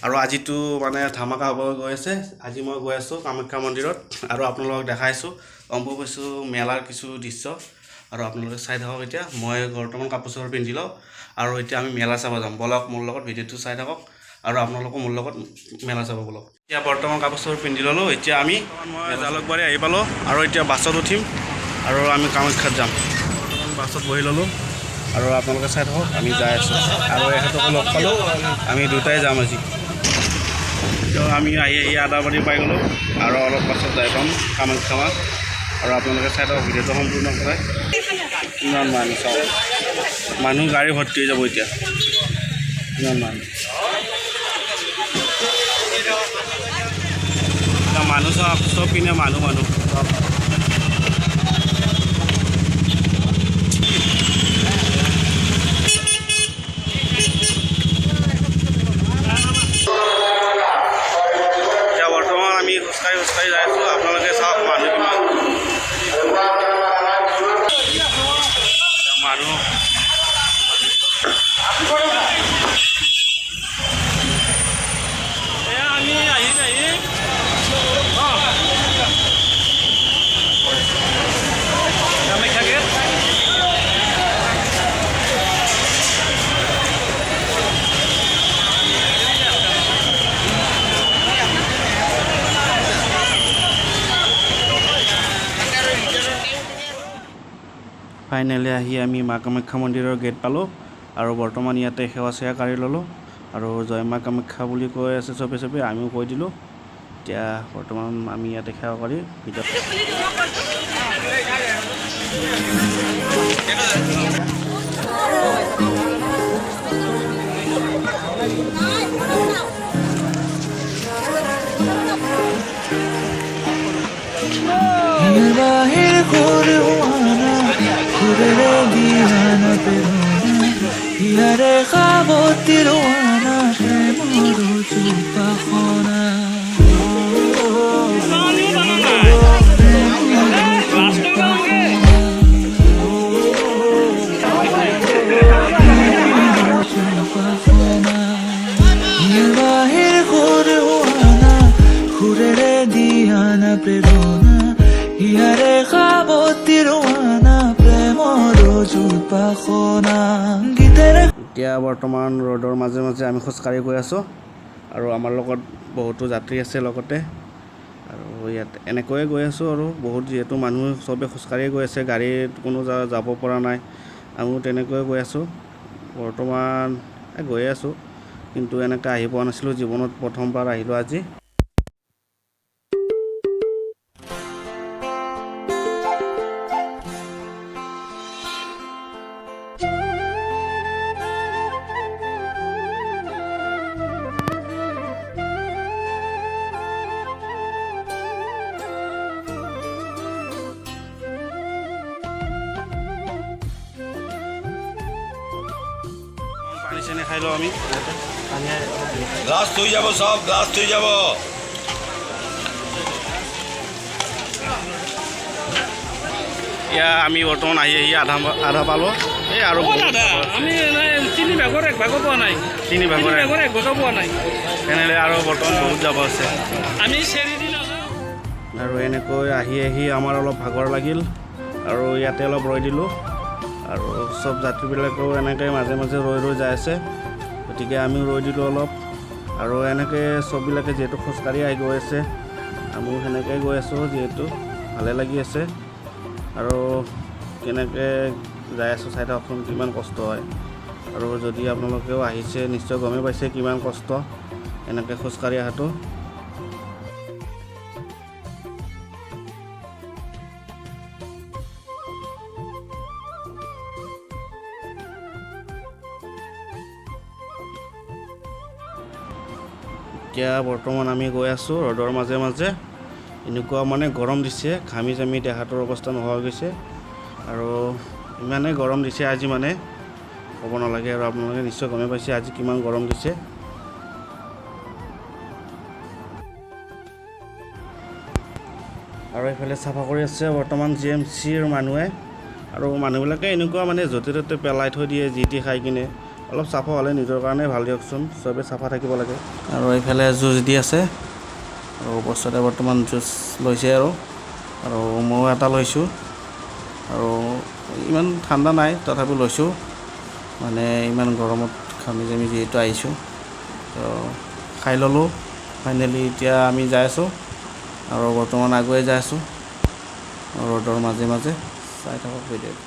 আৰু আজিতো মানে ধামাকা হ'ব গৈ আছে। আজি মই গৈ আছোঁ কামাখ্যা মন্দিৰত আৰু আপোনালোকক দেখাইছোঁ অম্বুবাচী মেলাৰ কিছু দৃশ্য আৰু আপোনালোকে চাই থাকক। এতিয়া মই বৰ্তমান কাপোৰ চাপোৰ পিন্ধি লওঁ আৰু এতিয়া আমি মেলা চাব যাম। বলক মোৰ লগত ভিডিঅ'টো চাই থাকক আৰু আপোনালোকো মোৰ লগত মেলা চাব বলক। এতিয়া বৰ্তমান কাপোৰ চাপোৰ পিন্ধি ল'লোঁ। এতিয়া আমি জালুকবাৰী আহি পালোঁ আৰু এতিয়া বাছত উঠিম আৰু আমি কামাখ্যাত যাম। বাছত বহি ল'লোঁ আৰু আপোনালোকে চাই থাকক আমি যাই আছোঁ আৰু এখেতকো লগ পালোঁ। আমি দুটাই যাম আজি। তো আমি আহি আদাবাৰী পাই গ'লোঁ আৰু অলপ পাছত যাই পাম কামাখ্যা মা আৰু আপোনালোকে চাই থাকক ভিডিঅ'টো সম্পূৰ্ণ কৰে। ইমান মানুহ চাওক, মানুহ গাড়ী ভৰ্তি হৈ যাব এতিয়া। ইমান মানুহ মানুহ চাওক, চব পিনে মানুহ চব। আমি খোজকাঢ়ি যাই আছোঁ। আপোনালোকে চাওক মানুহ কিমান মানুহ। আমি আহি কামাখ্যা গেট ফাইনেলি আহি আমি মা কামাখ্যা মন্দিৰৰ গেট পালোঁ আৰু বৰ্তমান ইয়াতে সেৱা চেৱা কাঢ়ি ল'লোঁ আৰু জয় মা কামাখ্যা বুলি কৈ আছে চবে আমিও কৈ দিলোঁ। এতিয়া বৰ্তমান আমি ইয়াতে সেৱা কৰি ভিতৰত Yare khabotiro ana premoro chupahona Yavahir khurwana khurere diana prerona Yare khabotiro ana premoro chupahona এতিয়া বৰ্তমান ৰোডৰ মাজে মাজে আমি খোজকাঢ়ি গৈ আছোঁ আৰু আমাৰ লগত বহুতো যাত্ৰী আছে লগতে আৰু ইয়াত এনেকৈয়ে গৈ আছোঁ আৰু বহুত যিহেতু মানুহ চবে খোজকাঢ়ি গৈ আছে, গাড়ীত কোনো যাব পৰা নাই, আমিও তেনেকৈয়ে গৈ আছোঁ। বৰ্তমান গৈয়ে আছোঁ কিন্তু এনেকৈ আহি পোৱা নাছিলোঁ, জীৱনত প্ৰথমবাৰ আহিলোঁ আজি। পানী চানী খাই লওঁ আমি। গ্লাস থৈ যাব, সব গ্লাস থৈ যাব। এতিয়া আমি বৰ্তমান আহি আধা পালোঁ। এই আৰু আমি তিনি ভাগৰ এক ভাগো পোৱা নাই, তিনি ভাগৰ এক ভাগো পোৱা নাই। তেনেহ'লে আৰু বৰ্তমান বহুত যাব আছে। আমি চেৰি দি নাযাওঁ আৰু এনেকৈ আহি আমাৰ অলপ ভাগৰ লাগিল আৰু ইয়াতে অলপ ৰৈ দিলোঁ আৰু চব যাত্ৰীবিলাকেও এনেকৈ মাজে মাজে ৰৈ যাই আছে, গতিকে আমিও ৰৈ দিলোঁ অলপ আৰু এনেকৈ চববিলাকে যিহেতু খোজকাঢ়ি আহি গৈ আছে, আমিও সেনেকৈ গৈ আছোঁ যিহেতু ভালে লাগি আছে আৰু কেনেকৈ যাই আছোঁ চাই থাককচোন কিমান কষ্ট হয়। আৰু যদি আপোনালোকেও আহিছে নিশ্চয় গমেই পাইছে কিমান কষ্ট এনেকৈ খোজকাঢ়ি অহাটো। এতিয়া বৰ্তমান আমি গৈ আছোঁ ৰ'দৰ মাজে মাজে। এনেকুৱা মানে গৰম দিছে, ঘামি জামি দেহাটোৰ অৱস্থা নোহোৱা হৈ গৈছে আৰু ইমানেই গৰম দিছে আজি মানে ক'ব নালাগে আৰু আপোনালোকে নিশ্চয় গমেই পাইছে আজি কিমান গৰম দিছে। আৰু এইফালে চাফা কৰি আছে বৰ্তমান GMCৰ মানুহে আৰু মানুহবিলাকে এনেকুৱা মানে য'তে ত'তে পেলাই থৈ দিয়ে, যি টি খাই কিনে অলপ চাফা হ'লে নিজৰ কাৰণে ভাল দিয়কচোন, চবেই চাফা থাকিব লাগে। আৰু এইফালে জুচ দি আছে, আৰু বস্তুতে বৰ্তমান জুচ লৈছে আৰু ময়ো এটা লৈছোঁ। আৰু ইমান ঠাণ্ডা নাই তথাপি লৈছোঁ, মানে ইমান গৰমত ঘামি জামি যিহেতু আহিছোঁ, তো খাই ল'লোঁ। ফাইনেলি এতিয়া আমি যাই আছোঁ, আৰু বৰ্তমান আগুৱাই যাই আছোঁ ৰ'দৰ মাজে মাজে। চাই থাকক ভিডিঅ'।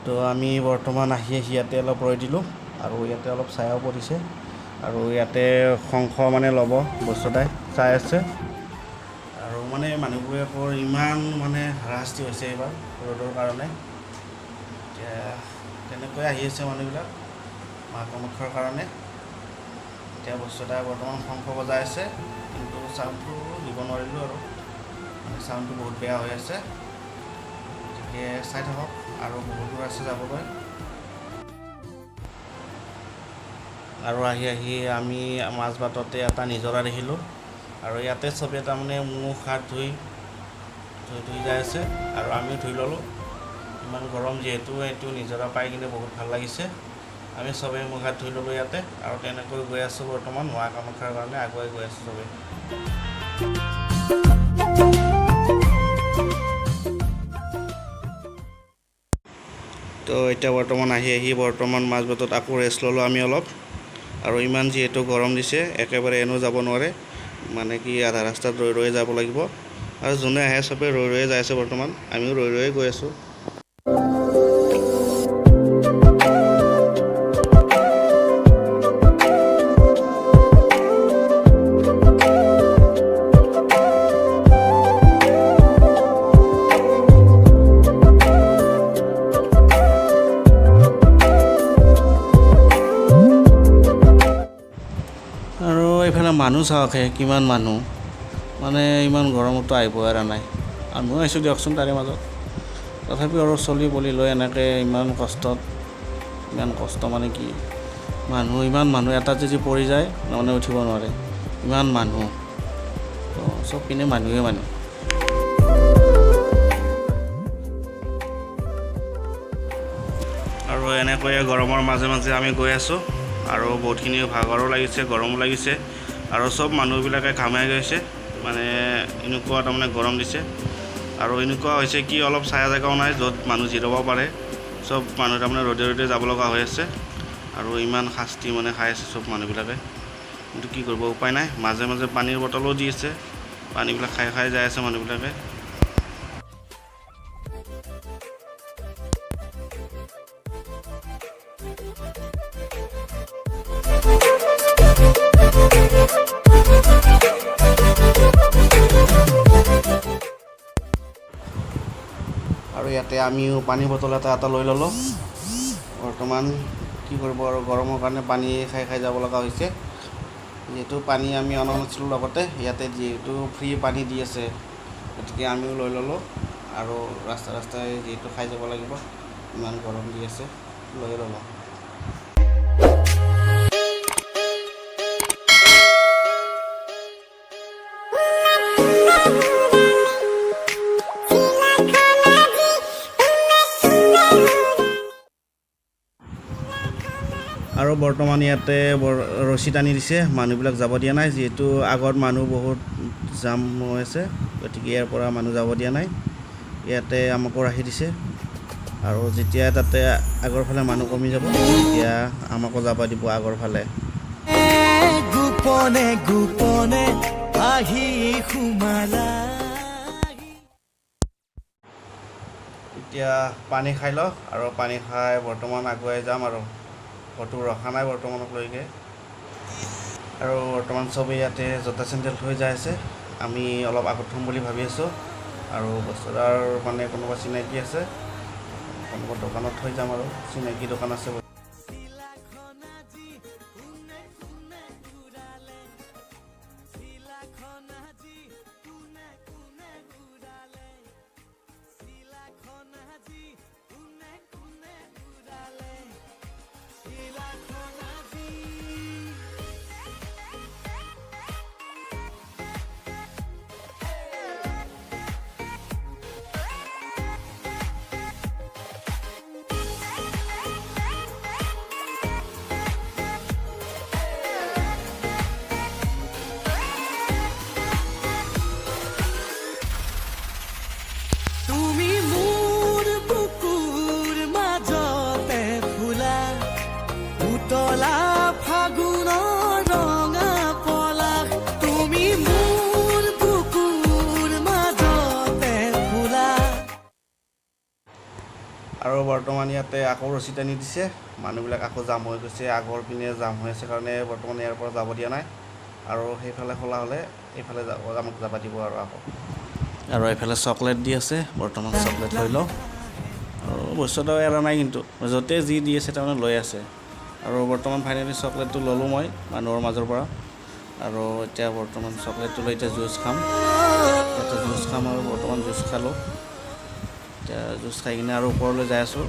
তো আমি বৰ্তমান আহি ইয়াতে অলপ ৰৈ দিলোঁ, আৰু ইয়াতে অলপ ছায়াও পৰিছে, আৰু ইয়াতে শংখ মানে ল'ব বস্তু এটাই চাই আছে। আৰু মানে মানুহবোৰে আকৌ ইমান মানে হাৰাশাস্তি হৈছে এইবাৰ ৰ'দৰ কাৰণে। এতিয়া তেনেকৈ আহি আছে মানুহবিলাক মা কামাখ্যাৰ কাৰণে। এতিয়া বস্তু এটা বৰ্তমান শংখ বজাই আছে, কিন্তু চাউণ্ডটো দিব নোৱাৰিলোঁ, আৰু মানে চাউণ্ডটো বহুত বেয়া হৈ আছে। গতিকে চাই থাকক, আৰু বহুত দূৰ আছে যাবলৈ। আৰু আহি আমি মাজবাটতে এটা নিজৰা দেখিলোঁ, আৰু ইয়াতে চবেই তাৰমানে মুখ হাত ধুই যাই আছে, আৰু আমিও ধুই ল'লোঁ। ইমান গৰম যিহেতু এইটো নিজৰা পাই কিনে বহুত ভাল লাগিছে। আমি চবেই মুখ হাত ধুই ল'লোঁ ইয়াতে, আৰু তেনেকৈ গৈ আছোঁ বৰ্তমান মা কামাখ্যাৰ কাৰণে আগুৱাই গৈ আছোঁ চবেই। তো এতিয়া বৰ্তমান আহি বৰ্তমান মাজবাটত আকৌ ৰেষ্ট ল'লোঁ আমি অলপ। আৰু ইমান যিহেতু গৰম দিছে, একেবাৰে এনেও যাব নোৱাৰে, মানে কি আধা ৰাস্তাত ৰৈ যাব লাগিব। আৰু যোনে আহে চবেই ৰৈয়ে যাই আছে বৰ্তমান, আমিও ৰৈয়ে গৈ আছোঁ। আৰু এইফালে মানুহ চাওকহে কিমান মানুহ, মানে ইমান গৰমতো আহিব পৰা নাই। আমিও আহিছোঁ দিয়কচোন তাৰে মাজত, তথাপিও আৰু চলি পলি লৈ এনেকৈ ইমান কষ্ট মানে কি, ইমান মানুহ এটাত যদি পৰি যায় মানে উঠিব নোৱাৰে, ইমান মানুহ। তো চব পিনে মানুহে মানুহ। আৰু এনেকৈয়ে গৰমৰ মাজে মাজে আমি গৈ আছোঁ, আৰু বহুতখিনি ভাগৰো লাগিছে, গৰমো লাগিছে, আৰু চব মানুহবিলাকে ঘামাই গৈছে, মানে এনেকুৱা তাৰমানে গৰম দিছে। আৰু এনেকুৱা হৈছে কি অলপ ছায়া জেগাও নাই য'ত মানুহ জিৰাব পাৰে, চব মানুহ তাৰমানে ৰ'দে যাব লগা হৈ আছে, আৰু ইমান শাস্তি মানে খাই আছে চব মানুহবিলাকে। কিন্তু কি কৰিব, উপায় নাই। মাজে মাজে পানীৰ বটলো দি আছে, পানীবিলাক খাই যাই আছে মানুহবিলাকে। আৰু ইয়াতে আমিও পানী বটল এটা লৈ ল'লোঁ। বৰ্তমান কি কৰিব, আৰু গৰমৰ কাৰণে পানী খাই যাব লগা হৈছে। যিহেতু পানী আমি অনা নাছিলোঁ লগতে, ইয়াতে যিহেতু ফ্ৰী পানী দি আছে, গতিকে আমিও লৈ ল'লোঁ। আৰু ৰাস্তাই যিহেতু খাই যাব লাগিব, ইমান গৰম দি আছে, লৈ ল'লোঁ। আৰু বৰ্তমান ইয়াতে ৰছী টানি দিছে, মানুহবিলাক যাব দিয়া নাই, যিহেতু আগত মানুহ বহুত জাম হৈ আছে, গতিকে ইয়াৰ পৰা মানুহ যাব দিয়া নাই। ইয়াতে আমাকো ৰাখি দিছে, আৰু যেতিয়া তাতে আগৰ ফালে মানুহ কমি যাব, তেতিয়া আমাকো যাব দিব আগৰ ফালে। গোপনে গোপনে আহি সোমালা। এতিয়া পানী খাই লওঁ, আৰু পানী খাই বৰ্তমান আগুৱাই যাম, আৰু ক'তো ৰখা নাই বৰ্তমানলৈকে। আৰু বৰ্তমান চবেই ইয়াতে জোতা চেণ্ডেল থৈ যাই আছে, আমি অলপ আগত থ'ম বুলি ভাবি আছোঁ। আৰু বস্তুদাৰ মানে কোনোবা চিনাকি আছে, কোনোবা দোকানত থৈ যাম, আৰু চিনাকি দোকান আছে। আৰু বৰ্তমান ইয়াতে আকৌ ৰছী টানি দিছে, মানুহবিলাক আকৌ জাম হৈ গৈছে, আগৰ পিনে জাম হৈ আছে কাৰণে বৰ্তমান ইয়াৰ পৰা যাব দিয়া নাই। আৰু সেইফালে খোলা হ'লে এইফালে আমাক যাব দিব আৰু আকৌ। আৰু এইফালে চকলেট দি আছে, বৰ্তমান চকলেট লৈ লওঁ। আৰু বস্তুটো এৰা নাই, কিন্তু য'তে যি দি আছে তাৰমানে লৈ আছে। আৰু বৰ্তমান ফাইনেলি চকলেটটো ল'লোঁ মই মানুহৰ মাজৰ পৰা। আৰু এতিয়া বৰ্তমান চকলেটটো লৈ এতিয়া জুচ খাম। এতিয়া জুচ খাম আৰু বৰ্তমান জুচ খালোঁ। এতিয়া জুচ খাই কিনে আৰু ওপৰলৈ যাই আছোঁ।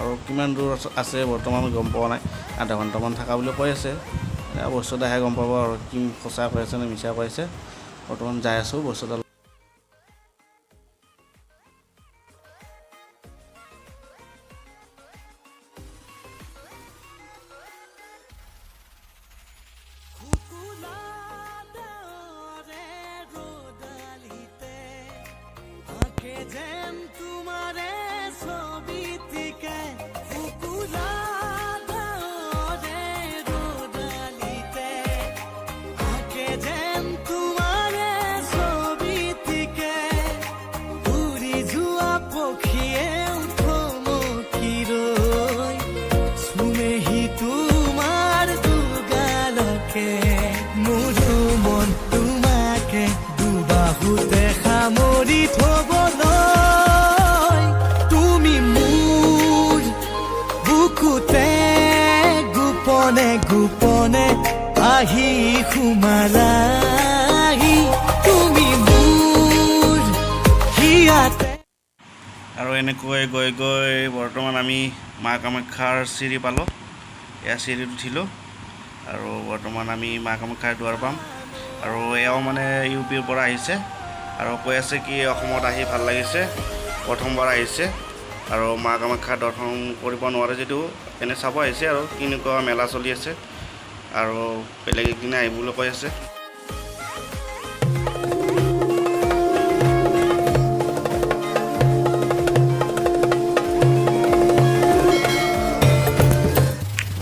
আৰু কিমান দূৰ আছে বৰ্তমান গম পোৱা নাই, আধা ঘণ্টামান থকা বুলি কৈ আছে। বস্তুটো আহে গম পাব আৰু কি সঁচা কৈ আছে নে মিছা কৈ আছে। বৰ্তমান যাই আছোঁ বস্তুটো। গোপনে আহি সোমালাহি তুমি মোৰ হিয়াতে। আৰু এনেকৈ গৈ গৈ বৰ্তমান আমি মা কামাখ্যাৰ চিৰি পালোঁ। এয়া চিৰিত উঠিলোঁ আৰু বৰ্তমান আমি মা কামাখ্যাৰ দুৱাৰ পাম। আৰু এয়াও মানে UPৰ পৰা আহিছে আৰু কৈ আছে কি অসমত আহি ভাল লাগিছে, প্ৰথমবাৰ আহিছে। আৰু মা কামাখ্যা দৰ্শন কৰিব নোৱাৰে যদিও এনে চাব আহিছে আৰু কেনেকুৱা মেলা চলি আছে। আৰু বেলেগ একদিনা আহিবলৈ কৈ আছে।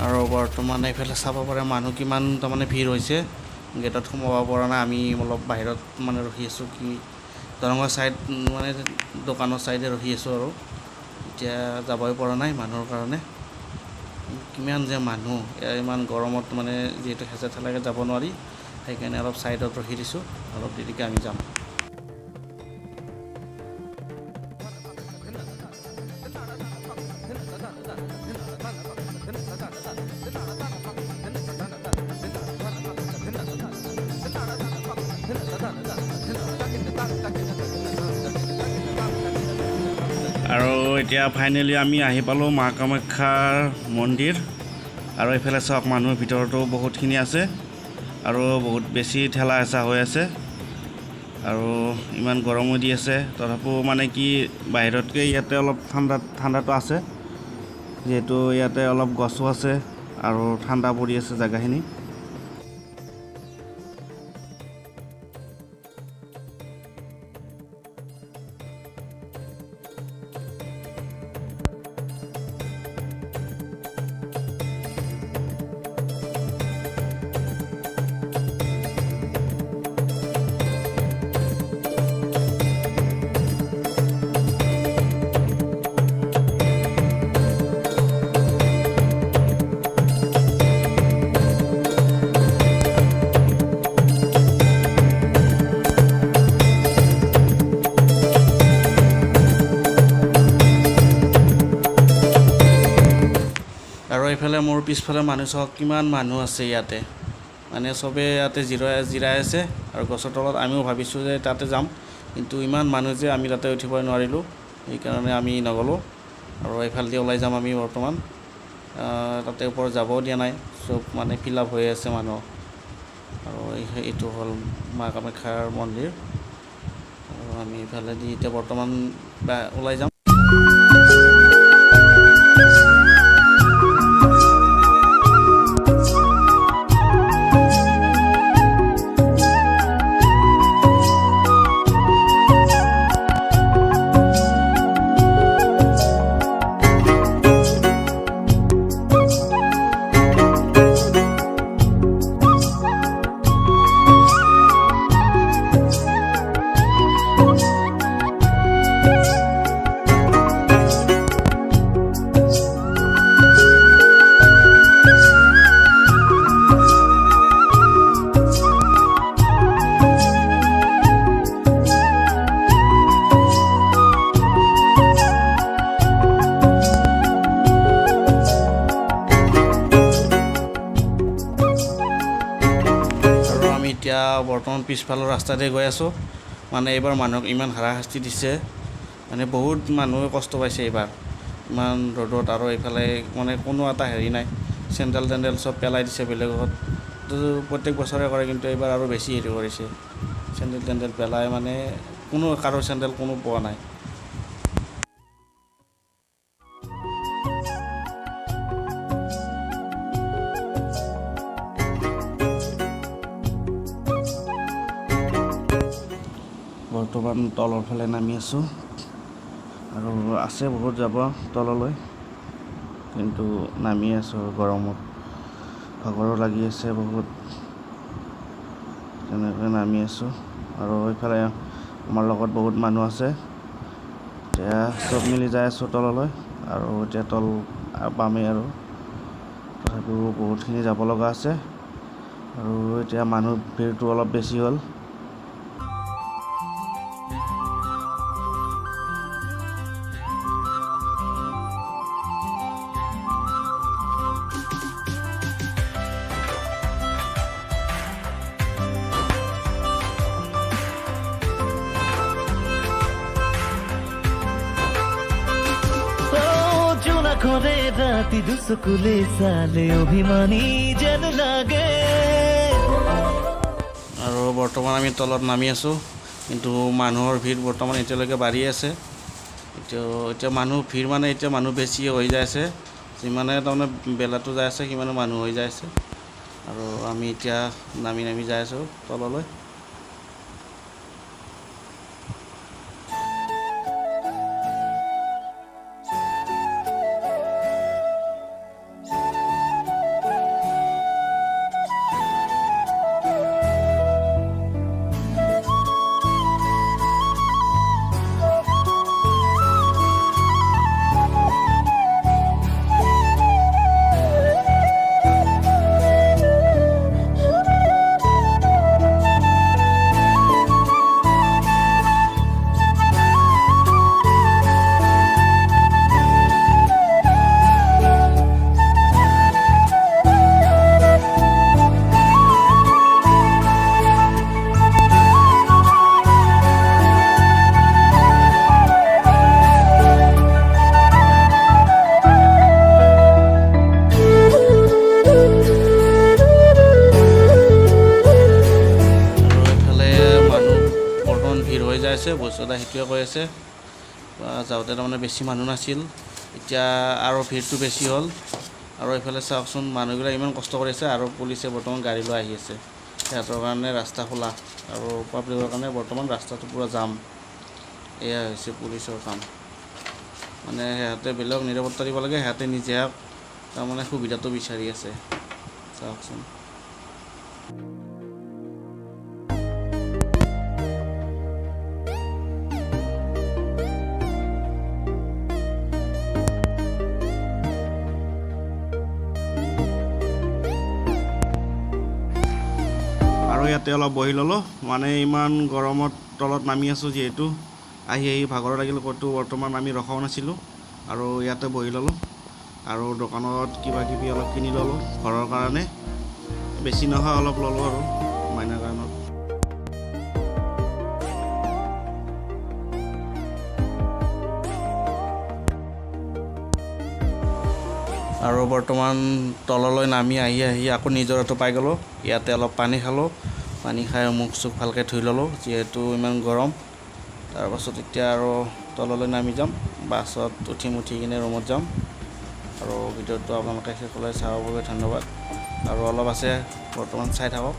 আৰু বৰ্তমান এইফালে চাব পাৰে মানুহ কিমান তাৰমানে ভিৰ হৈছে। গেটত সোমাব পৰা নাই, আমি অলপ বাহিৰত মানে ৰখি আছোঁ। কি দৰঙৰ ছাইড মানে দোকানৰ ছাইডে ৰখি আছোঁ আৰু এতিয়া যাবই পৰা নাই মানুহৰ কাৰণে। কিমান যে মানুহ, ইমান গৰমত মানে যিহেতু হেঁচা ঠেলাকৈ যাব নোৱাৰি, সেইকাৰণে অলপ ছাইডত ৰখি দিছোঁ, অলপ দেৰিকৈ আমি যাম। আৰু এতিয়া ফাইনেলি আমি আহি পালোঁ মা কামাখ্যাৰ মন্দিৰ। আৰু এইফালে চাওক মানুহৰ ভিতৰতো বহুতখিনি আছে আৰু বহুত বেছি ঠেলা হেঁচা হৈ আছে। আৰু ইমান গৰমো দি আছে, তথাপিও মানে কি বাহিৰতকৈ ইয়াতে অলপ ঠাণ্ডাটো আছে, যিহেতু ইয়াতে অলপ গছো আছে আৰু ঠাণ্ডা পৰি আছে জেগাখিনি। আৰু এইফালে মোৰ পিছফালে মানুহ চাওক কিমান মানুহ আছে ইয়াতে, মানে চবে ইয়াতে জিৰাই আছে। আৰু গছৰ তলত আমিও ভাবিছোঁ যে তাতে যাম, কিন্তু ইমান মানুহ যে আমি তাতে উঠিবই নোৱাৰিলোঁ, সেইকাৰণে আমি নগ'লোঁ। আৰু এইফালেদি ওলাই যাম আমি বৰ্তমান। তাতে ওপৰত যাবও দিয়া নাই, চব মানে ফিল আপ হৈ আছে মানুহ। আৰু এইটো হ'ল মা কামাখ্যাৰ মন্দিৰ। আৰু আমি এইফালেদি এতিয়া বৰ্তমান ওলাই যাম। বৰ্তমান পিছফালৰ ৰাস্তাতে গৈ আছোঁ। মানে এইবাৰ মানুহক ইমান হাৰাশাস্তি দিছে, মানে বহুত মানুহে কষ্ট পাইছে এইবাৰ ইমান ৰ'দত। আৰু এইফালে মানে কোনো এটা হেৰি নাই, চেণ্ডেল টেণ্ডেল চব পেলাই দিছে বেলেগত। প্ৰত্যেক বছৰে কৰে, কিন্তু এইবাৰ আৰু বেছি হেৰি কৰিছে, চেণ্ডেল টেণ্ডেল পেলাই মানে কোনো কাৰো চেণ্ডেল কোনো পোৱা নাই। বৰ্তমান তলৰ ফালে নামি আছোঁ, আৰু আছে বহুত যাব তললৈ, কিন্তু নামি আছোঁ গৰমত, ভাগৰো লাগি আছে বহুত, তেনেকৈ নামি আছোঁ। আৰু এইফালে আমাৰ লগত বহুত মানুহ আছে, এতিয়া চব মিলি যাই আছোঁ তললৈ। আৰু এতিয়া তল পামেই, আৰু তথাপিও বহুতখিনি যাব লগা আছে। আৰু এতিয়া মানুহ ভিৰটো অলপ বেছি হ'ল। কৰে ৰাতি দুসকুলে সালে অভিমানী যেন লাগে। আৰু বৰ্তমান আমি তলত নামি আছোঁ, কিন্তু মানুহৰ ভিৰ বৰ্তমান এতিয়ালৈকে বাঢ়ি আছে। এতিয়া মানুহ ভিৰ মানে এতিয়া মানুহ বেছি হৈ যাই আছে, যিমানে তাৰমানে বেলাটো যাই আছে সিমানে মানুহ হৈ যাই আছে। আৰু আমি এতিয়া নামি যাই আছোঁ তললৈ। বস্তু এটা সেইটোৱে কৈ আছে, যাওঁতে তাৰমানে বেছি মানুহ নাছিল, এতিয়া আৰু ভিৰটো বেছি হ'ল। আৰু এইফালে চাওকচোন, মানুহবিলাক ইমান কষ্ট কৰিছে, আৰু পুলিচে বৰ্তমান গাড়ী লৈ আহি আছে। সিহঁতৰ কাৰণে ৰাস্তা খোলা, আৰু পাব্লিকৰ কাৰণে বৰ্তমান ৰাস্তাটো পূৰা জাম। এয়া হৈছে পুলিচৰ কাম, মানে সিহঁতে বেলেগক নিৰাপত্তা দিব লাগে, সিহঁতে নিজে তাৰমানে সুবিধাটো বিচাৰি আছে। চাওকচোন। আৰু ইয়াতে অলপ বহি ল'লোঁ, মানে ইমান গৰমত তলত নামি আছোঁ যিহেতু, আহি ভাগৰ লাগিল, ক'তো বৰ্তমান আমি ৰখাও নাছিলোঁ। আৰু ইয়াতে বহি ল'লোঁ, আৰু দোকানত কিবা কিবি অলপ কিনি ল'লোঁ ঘৰৰ কাৰণে, বেছি নহয় অলপ ল'লোঁ আৰু মাইনাৰ কাৰণত। আৰু বৰ্তমান তললৈ নামি আহি আকৌ নিজৰাটো পাই গ'লোঁ। ইয়াতে অলপ পানী খালোঁ, পানী খাই মুখ চুখ ভালকৈ ধুই ল'লোঁ, যিহেতু ইমান গৰম। তাৰপাছত এতিয়া আৰু তললৈ নামি যাম, বাছত উঠি কিনে ৰুমত যাম। আৰু ভিডিঅ'টো আপোনালোকে শেষলৈ চাবৰ বাবে ধন্যবাদ। আৰু অলপ আছে, বৰ্তমান চাই থাকক।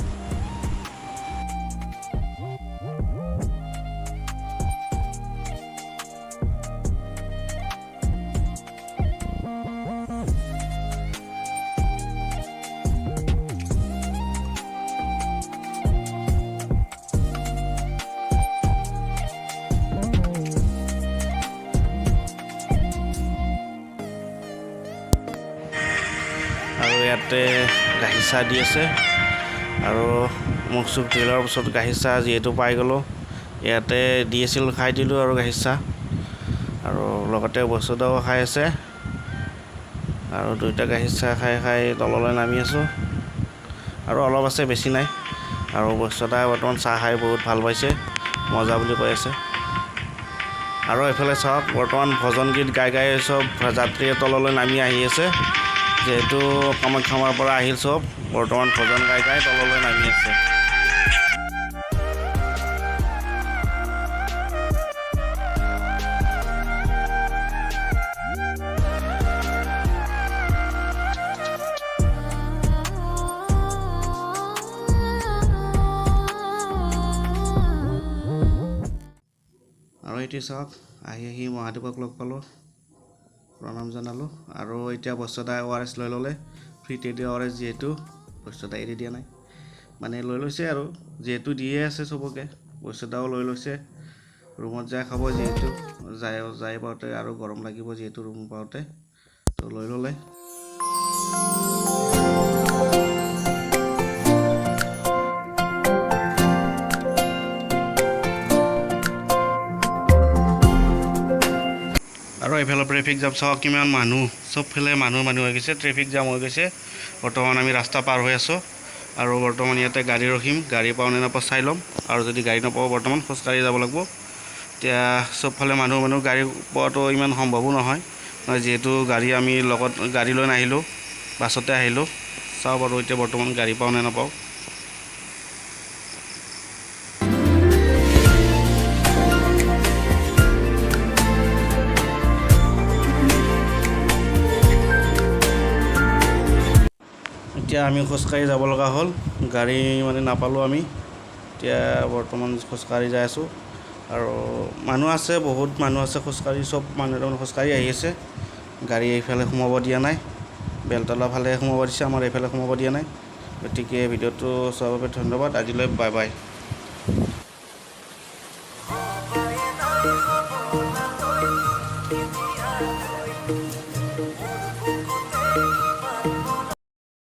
আৰু ইয়াতে গাখীৰ চাহ দি আছে, আৰু মুখ চুখ ধুই লোৱাৰ পিছত গাখীৰ চাহ যিহেতু পাই গ'লোঁ, ইয়াতে দি আছিল, খাই দিলোঁ আৰু গাখীৰ চাহ। আৰু লগতে বস্তু এটাও খাই আছে, আৰু দুইটা গাখীৰ চাহ খাই তললৈ নামি আছোঁ। আৰু অলপ আছে, বেছি নাই। আৰু বস্তুদাই বৰ্তমান চাহ খাই বহুত ভাল পাইছে, মজা বুলি কৈ আছে। আৰু এইফালে চাওক বৰ্তমান ভজন গীত গাই গাই চব যাত্ৰীয়ে তললৈ নামি আহি আছে। যিহেতু কামাখ্যা মাৰ পৰা আহিল চব, বৰ্তমান ভজন গাই গাই তললৈ নামি আছে। আৰু এতিয়া চাওক আহি মহাদেৱক লগ পালোঁ, প্ৰণাম জনালোঁ। আৰু এতিয়া বস্তুদাই ORS লৈ ল'লে, ফ্ৰীতে দিয়ে ORS, যিহেতু বস্তুদাই এৰি দিয়া নাই, মানে লৈ লৈছে আৰু যিহেতু দিয়ে আছে চবকে, বস্তুদাও লৈ লৈছে। ৰুমত যাই খাব, যিহেতু যাই পাওঁতে আৰু গৰম লাগিব যিহেতু ৰুম পাওঁতে, তো লৈ ল'লে। আৰু এইফালে ট্ৰেফিক জাম চাওক কিমান মানুহ, চবফালে মানুহ হৈ গৈছে, ট্ৰেফিক জাম হৈ গৈছে। বৰ্তমান আমি ৰাস্তা পাৰ হৈ আছোঁ আৰু বৰ্তমান ইয়াতে গাড়ী ৰখিম, গাড়ী পাওঁ নে নাপাওঁ চাই ল'ম। আৰু যদি গাড়ী নাপাওঁ বৰ্তমান খোজকাঢ়ি যাব লাগিব। এতিয়া চবফালে মানুহ গাড়ী পোৱাটো ইমান সম্ভৱো নহয়, যিহেতু আমি লগত গাড়ী লৈ নাহিলোঁ, বাছতে আহিলোঁ। চাওঁ বাৰু এতিয়া বৰ্তমান গাড়ী পাওঁ নে নাপাওঁ। এতিয়া আমি খোজকাঢ়ি যাব লগা হ'ল, গাড়ী মানে নাপালোঁ আমি। এতিয়া বৰ্তমান খোজকাঢ়ি যাই আছোঁ আৰু মানুহ আছে, বহুত মানুহ আছে খোজকাঢ়ি, চব মানুহ খোজকাঢ়ি আহি আছে। গাড়ী এইফালে সোমাব দিয়া নাই, বেলতলা ফালে সোমাব দিছে, আমাৰ এইফালে সোমাব দিয়া নাই। গতিকে ভিডিঅ'টো চোৱাৰ বাবে ধন্যবাদ, আজিলৈ বাই বাই।